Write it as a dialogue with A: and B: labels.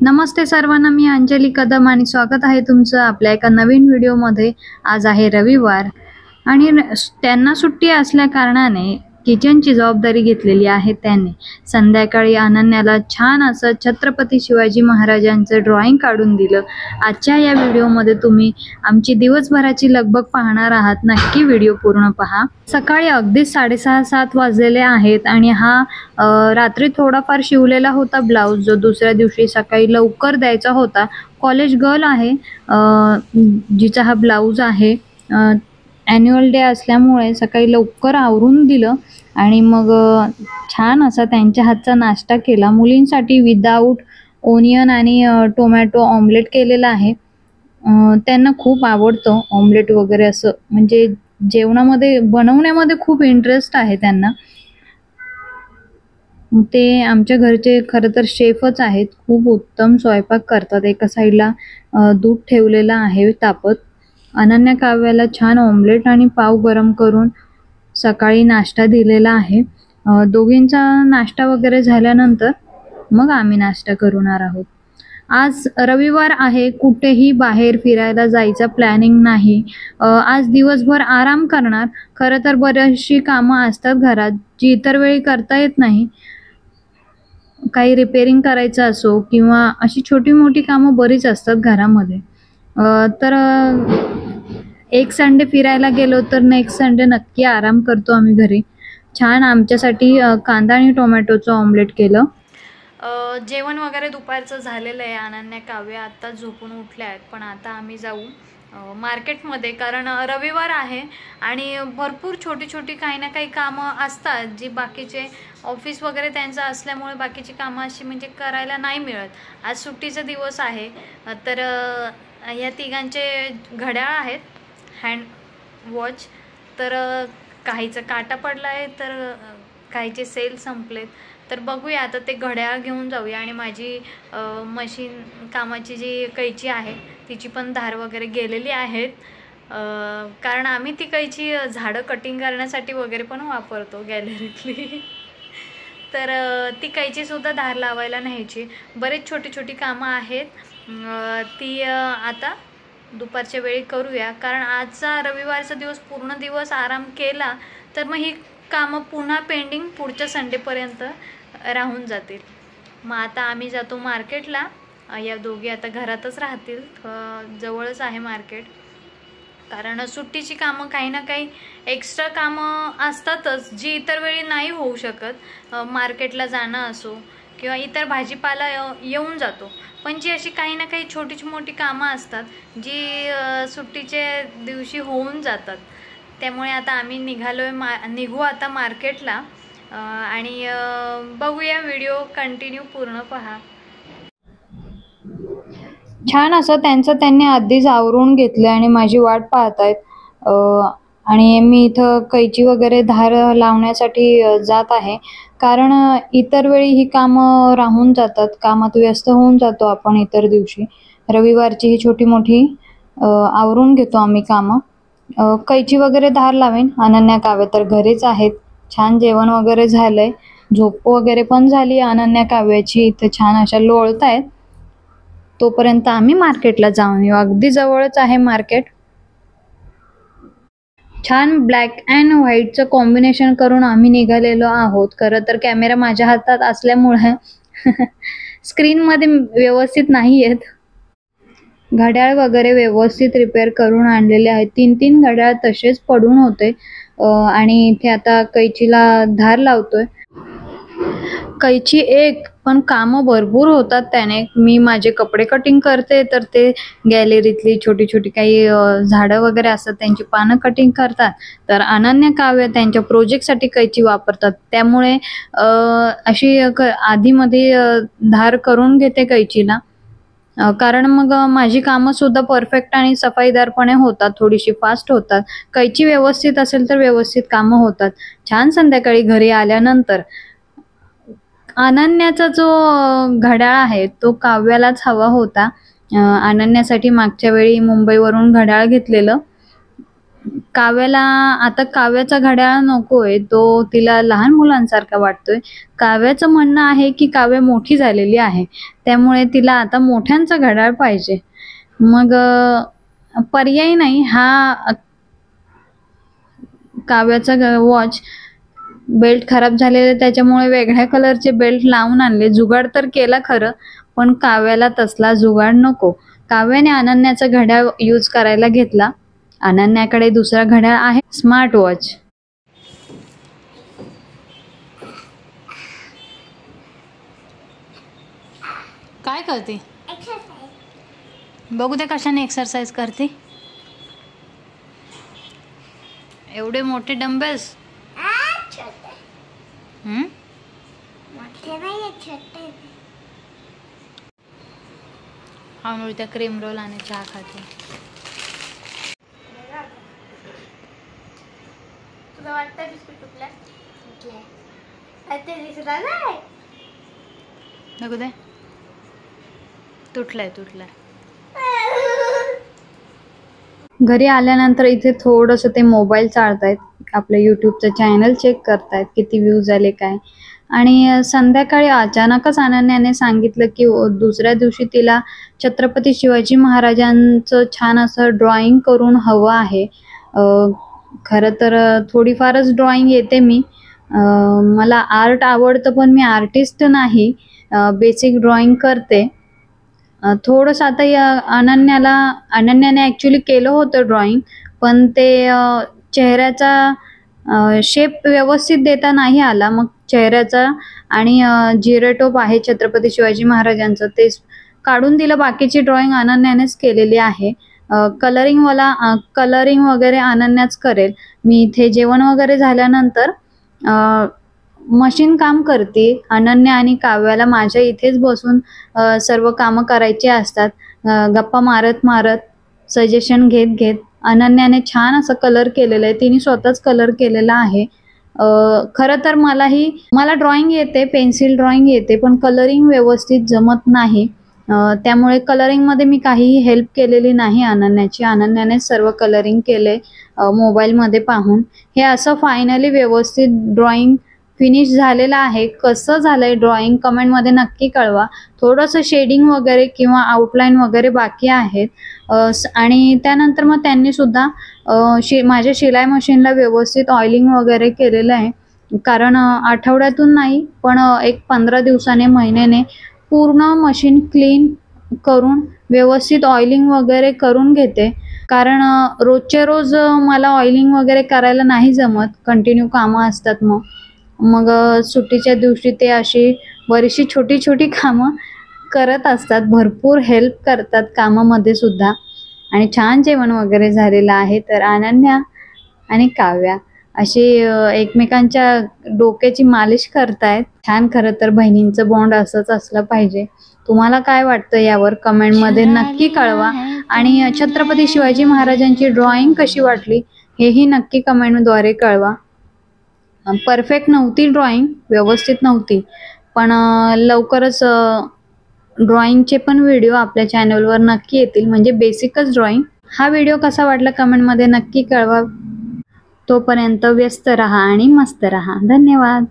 A: नमस्ते सर्वांना, मी अंजली कदम आणि स्वागत आहे तुमचं आपल्या एका नवीन व्हिडिओमध्ये। आज आहे रविवार आणि त्यांना सुट्टी असल्या कारणाने किचनची जबाबदारी घेतलेली आहे त्यांनी। संध्याकाळी अनन्याला छान असं छत्रपती शिवाजी महाराजांचं ड्रॉइंग काढून दिलं। आजच्या या व्हिडिओमध्ये तुम्ही आमची दिवसभराची लगबग पाहणार आहात। नक्की व्हिडिओ पूर्ण पहा। सकाळी अगदी 6:30-7 वाजलेले आहेत आणि हा रात्री थोडाफार शिवलेला होता ब्लाउज, जो दुसऱ्या दिवशी सकाळी लवकर द्यायचा होता। कॉलेज गर्ल आहे जिचा हा ब्लाउज आहे। ॲन्युअल डे असल्यामुळे सकाळी लवकर आवरून दिलं आणि मग छान असा त्यांच्या हातचा नाश्ता केला। मुलींसाठी विदाऊट ओनियन आणि टोमॅटो ऑमलेट केलेला आहे। त्यांना खूप आवडतं ऑमलेट वगैरे, असं म्हणजे जेवणामध्ये बनवण्यामध्ये खूप इंटरेस्ट आहे त्यांना। ते आमच्या घरचे खरं तर शेफच आहेत, खूप उत्तम स्वयंपाक करतात। एका साईडला दूध ठेवलेलं आहे तापत। अनन्या काव्याला छान ऑमलेट आणि पाव गरम करून सकाळी नाश्ता दिलेला आहे। दोघींचा नाश्ता वगैरे झाल्यानंतर मग आम्ही नाश्ता करणार आहोत। आज रविवार आहे, कुठेही बाहेर फिरायला जायचं प्लॅनिंग नाही। आज दिवसभर आराम करणार। खरं तर बरीचशी कामं असतात घरात जी इतर वेळी करता येत नाही। काही रिपेअरिंग करायचं असो किंवा अशी छोटी मोठी कामं बरीच असतात घरामध्ये। तर एक संडे फिरायला गेलो तर नेक्स्ट संडे नक्की आराम करतो आम्ही घरी। छान आमच्यासाठी कांदा आणि टोमॅटोचं ऑमलेट केलं। जेवण वगैरे दुपारचं झालेलं आहे। अनन्या काव्य आता झोपून उठल्या आहेत, पण आता आम्ही जाऊ मार्केटमध्ये, कारण रविवार आहे आणि भरपूर छोटी छोटी काही ना काही कामं असतात जी बाकीचे ऑफिस वगैरे त्यांचं असल्यामुळे बाकीची कामं अशी म्हणजे करायला नाही मिळत। आज सुट्टीचा दिवस आहे। तर या तिघांचे घड्याळ आहेत, हँड वॉच, तर काहीचा काटा पडला आहे तर काहीचे सेल संपलेत। तर बघूया आता, ते घड्याळ घेऊन जाऊया आणि माझी मशीन कामाची जी कैची आहे तिची पण धार वगैरे गेलेली आहेत, कारण आम्ही ती कैची झाडं कटिंग करण्यासाठी वगैरे पण वापरतो गॅलरीतली। तर ती कैचीसुद्धा धार लावायला न्यायची। बरेच छोटी छोटी कामं आहेत, ती आता दुपारच्या वेळी करूया, कारण आजचा रविवारचा दिवस पूर्ण दिवस आराम केला तर मग ही कामं पुन्हा पेंडिंग पुढच्या संडेपर्यंत राहून जातील। मग आता आम्ही जातो मार्केटला। या दोघी आता घरातच राहतील, जवळच आहे मार्केट, कारण सुट्टीची कामं काही ना काही एक्स्ट्रा कामं असतातच जी इतर वेळी नाही होऊ शकत। मार्केटला जाणं असो किंवा इतर भाजीपाला येऊन जातो, पण जी अशी काही ना काही छोटी मोठी कामं असतात जी सुट्टीच्या दिवशी होऊन जातात। त्यामुळे आता आम्ही निघू आता मार्केटला आणि बघूया, व्हिडिओ कंटिन्यू पूर्ण पहा। छान असं त्यांनी आधीच आवरून घेतलं आणि माझी वाट पाहतायत। आणि मी इथं कैची वगैरे धार लावण्यासाठी जात आहे, कारण इतर वेळी ही कामं राहून जातात, कामात व्यस्त होऊन जातो आपण इतर दिवशी। रविवारची ही छोटी मोठी आवरून घेतो आम्ही कामं। कैची वगैरे धार लावेन। अनन्या काव्य तर घरीच आहेत। छान जेवण वगैरे झालंय, झोप वगैरे पण झाली अनन्या काव्याची, इथे छान अशा लोळतायत। तोपर्यंत आम्ही मार्केटला जाऊन येऊ, अगदी जवळच आहे मार्केट। छान ब्लॅक अँड व्हाईटचं कॉम्बिनेशन करून आम्ही निघालेलो आहोत। खरं तर कॅमेरा माझ्या हातात असल्यामुळे स्क्रीनमध्ये व्यवस्थित नाही येत। घड्याळ वगैरे व्यवस्थित रिपेअर करून आणलेले आहेत। 3 घड्याळ तसेच पडून होते आणि इथे आता कैचीला धार लावतोय। कैची एक, पण कामं भरपूर होतात त्याने। मी माझे कपडे कटिंग करते तर ते गॅलरीतली छोटी छोटी काही झाडं वगैरे असतात त्यांची पानं कटिंग करतात, तर अनन्या काव्य त्यांच्या प्रोजेक्टसाठी कैची वापरतात। त्यामुळे अशी आधीमध्ये धार करून घेते कैचीला, कारण मग माझी कामं सुद्धा परफेक्ट आणि सफाईदारपणे होतात, थोडीशी फास्ट होतात। कैची व्यवस्थित असेल तर व्यवस्थित कामं होतात। छान संध्याकाळी घरी आल्यानंतर अनन्याचा जो घड्याळ आहे तो काव्यालाच हवा होता। अनन्यासाठी मागच्या वेळी मुंबईवरून घड्याळ घेतलेलं, काव्याला आता काव्याचा घड्याळ नकोय, तो तिला लहान मुलांसारखा वाटतोय. काव्याचं म्हणणं आहे की काव्य मोठी झालेली आहे, त्यामुळे तिला आता मोठ्यांचं घड्याळ पाहिजे. मग पर्याय नाही, हा काव्याचा वॉच बेल्ट खराब झालेले, त्याच्यामुळे वेगळ्या कलरचे बेल्ट लावून आणले. जुगाड तर केला खरं, पण काव्याला तसला जुगाड नको. काव्याने अनन्याचा घड्याळ यूज करायला घेतला. अनन्याकडे दुसरा घड्याळ आहे, स्मार्ट वॉच. काय करते? बघू दे कशाने एक्सरसाइज करते. एवढे मोठे डंबेल्स. हा त्या क्रीम रोल आणि चहा खाते. तुला वाटतं बिस्किट तुटल्या? नको दे. तुटलाय. घरी आल्यानंतर इथे थोडंसं ते मोबाईल चाळतायत, आपलं यूट्यूबचं चॅनल चेक करतायत किती व्ह्यूज आले काय. आणि संध्याकाळी अचानकच अनन्याने सांगितलं की दुसऱ्या दिवशी तिला छत्रपती शिवाजी महाराजांचं छान असं ड्रॉइंग करून हवं आहे. खरं तर थोडीफारच ड्रॉइंग येते मी, मला आर्ट आवडतं, पण मी आर्टिस्ट नाही, बेसिक ड्रॉइंग करते. थोडंसं आता अनन्याने ॲक्च्युली केलं होतं ड्रॉइंग, पण ते चेहऱ्याचा शेप व्यवस्थित देता नाही आला. मग चेहऱ्याचा आणि जिरेटोप आहे छत्रपती शिवाजी महाराजांचं, ते काढून दिलं. बाकीची ड्रॉइंग अनन्यानेच केलेली आहे. कलरिंग वगैरे अनन्याच करेल. मी इथे जेवण वगैरे झाल्यानंतर मशीन काम करते. अनन्या आणि काव्याला माझ्या इथेच बसून सर्व कामं करायची असतात. गप्पा मारत सजेशन घेत अनन्याने छान असं कलर केलेलं आहे. तिने स्वतःच कलर केलेला आहे. खरं तर मला ड्रॉइंग येते, पेन्सिल ड्रॉइंग येते, पण कलरिंग व्यवस्थित जमत नाही. त्यामुळे कलरिंगमध्ये मी काहीही हेल्प केलेली नाही अनन्याची. अनन्यानेच सर्व कलरिंग केले मोबाईलमध्ये पाहून. हे असं फायनली व्यवस्थित ड्रॉइंग फिनिश झालेलं आहे. कसं झालंय ड्रॉइंग कमेंटमध्ये नक्की कळवा. थोडंसं शेडिंग वगैरे किंवा आउटलाईन वगैरे बाकी आहेत. आणि त्यानंतर मग त्यांनी सुद्धा माझ्या शिलाई मशीनला व्यवस्थित ऑइलिंग वगैरे केलेलं आहे. कारण आठवड्यातून नाही, पण एक 15 दिवसाने, महिन्याने पूर्ण मशीन क्लीन करून व्यवस्थित ऑइलिंग वगैरे करून घेते. कारण रोजच्या रोज मला ऑइलिंग वगैरे करायला नाही जमत, कंटिन्यू कामं असतात. मग सुट्टीच्या दिवशी ते अशी बरीचशी छोटी कामं करत असतात, भरपूर हेल्प करतात कामामध्ये सुद्धा. आणि छान जेवण वगैरे झालेलं आहे. तर अनन्या आणि काव्या अशी एकमेकांच्या डोक्याची मालिश करतायत. छान. खरं तर बहिणींचं बॉन्ड असंच असलं पाहिजे. तुम्हाला काय वाटतं यावर कमेंटमध्ये नक्की कळवा. आणि छत्रपती शिवाजी महाराजांची ड्रॉइंग कशी वाटली हेही नक्की कमेंटद्वारे कळवा. परफेक्ट नव्हती ड्रॉइंग, व्यवस्थित नव्हती, पण लवकरच ड्रॉइंगचे पण व्हिडिओ आपल्या चॅनलवर नक्की येतील, म्हणजे बेसिकच ड्रॉइंग. हा व्हिडिओ कसा वाटला कमेंटमध्ये नक्की कळवा. तोपर्यंत व्यस्त रहा आणि मस्त रहा. धन्यवाद.